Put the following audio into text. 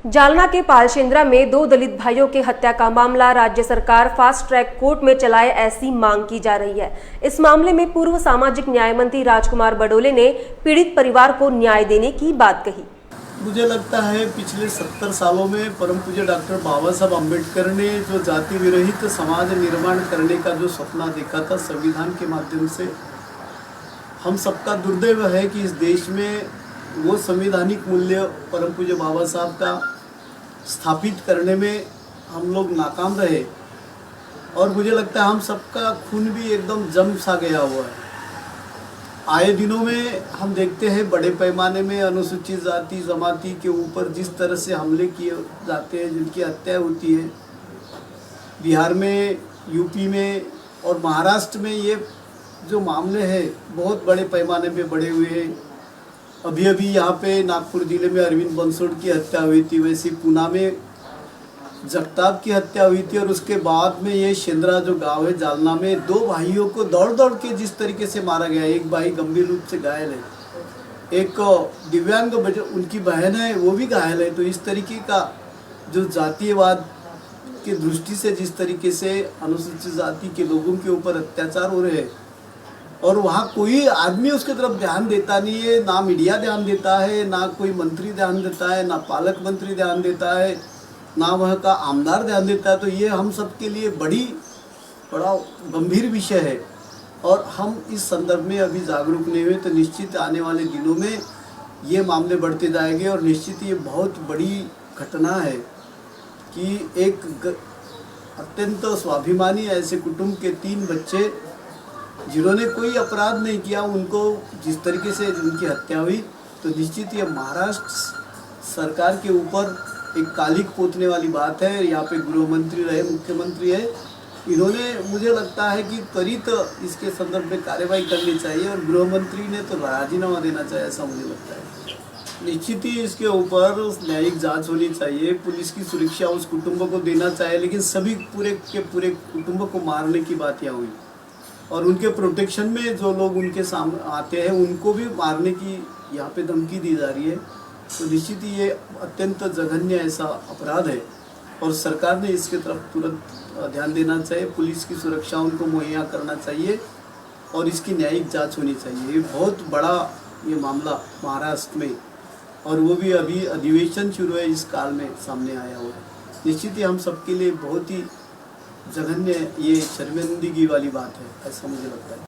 जालना के पालशेंद्रा में दो दलित भाइयों के हत्या का मामला राज्य सरकार फास्ट ट्रैक कोर्ट में चलाए, ऐसी मांग की जा रही है। इस मामले में पूर्व सामाजिक न्याय मंत्री राजकुमार बडोले ने पीड़ित परिवार को न्याय देने की बात कही। मुझे लगता है पिछले 70 सालों में परम पूज्य डॉक्टर बाबा साहब अम्बेडकर ने जो जाति विरहित समाज निर्माण करने का जो सपना देखा था संविधान के माध्यम से, हम सबका दुर्दैव है कि इस देश में वो संवैधानिक मूल्य परम पूज्य बाबा साहब का स्थापित करने में हम लोग नाकाम रहे। और मुझे लगता है हम सबका खून भी एकदम जम सा गया हुआ है। आए दिनों में हम देखते हैं बड़े पैमाने में अनुसूचित जाति जमाती के ऊपर जिस तरह से हमले किए जाते हैं, जिनकी हत्या होती है। बिहार में, यूपी में और महाराष्ट्र में ये जो मामले हैं बहुत बड़े पैमाने पे बढ़े हुए हैं। अभी अभी यहाँ पे नागपुर जिले में अरविंद बंसोड़ की हत्या हुई थी, वैसे पूना में जगताप की हत्या हुई थी। और उसके बाद में ये शेंद्रा जो गांव है जालना में, दो भाइयों को दौड़ दौड़ के जिस तरीके से मारा गया, एक भाई गंभीर रूप से घायल है, एक दिव्यांग उनकी बहन है वो भी घायल है। तो इस तरीके का जो जातीयवाद की दृष्टि से जिस तरीके से अनुसूचित जाति के लोगों के ऊपर अत्याचार हो रहे हैं और वहाँ कोई आदमी उसके तरफ ध्यान देता नहीं है, ना मीडिया ध्यान देता है, ना कोई मंत्री ध्यान देता है, ना पालक मंत्री ध्यान देता है, ना वह का आमदार ध्यान देता है। तो ये हम सब के लिए बड़ा गंभीर विषय है। और हम इस संदर्भ में अभी जागरूक नहीं हुए तो निश्चित आने वाले दिनों में ये मामले बढ़ते जाएंगे। और निश्चित ये बहुत बड़ी घटना है कि एक अत्यंत स्वाभिमानी ऐसे कुटुंब के 3 बच्चे जिन्होंने कोई अपराध नहीं किया, उनको जिस तरीके से उनकी हत्या हुई, तो निश्चित ये महाराष्ट्र सरकार के ऊपर एक कालिक पोतने वाली बात है। यहाँ पे गृह मंत्री रहे, मुख्यमंत्री है, इन्होंने मुझे लगता है कि त्वरित इसके संदर्भ में कार्रवाई करनी चाहिए और गृह मंत्री ने तो राजीनामा देना चाहिए, ऐसा मुझे लगता है। निश्चित ही इसके ऊपर न्यायिक जांच होनी चाहिए, पुलिस की सुरक्षा उस कुटुंब को देना चाहिए, लेकिन सभी पूरे के पूरे कुटुंब को मारने की बात यहाँ हुई और उनके प्रोटेक्शन में जो लोग उनके सामने आते हैं उनको भी मारने की यहाँ पे धमकी दी जा रही है। तो निश्चित ही ये अत्यंत जघन्य ऐसा अपराध है और सरकार ने इसके तरफ तुरंत ध्यान देना चाहिए, पुलिस की सुरक्षा उनको मुहैया करना चाहिए और इसकी न्यायिक जांच होनी चाहिए। ये बहुत बड़ा ये मामला महाराष्ट्र में, और वो भी अभी अधिवेशन शुरू है इस काल में सामने आया हुआ है। निश्चित ही हम सबके लिए बहुत ही जघन्य, ये शर्मिंदगी वाली बात है, ऐसा मुझे लगता है।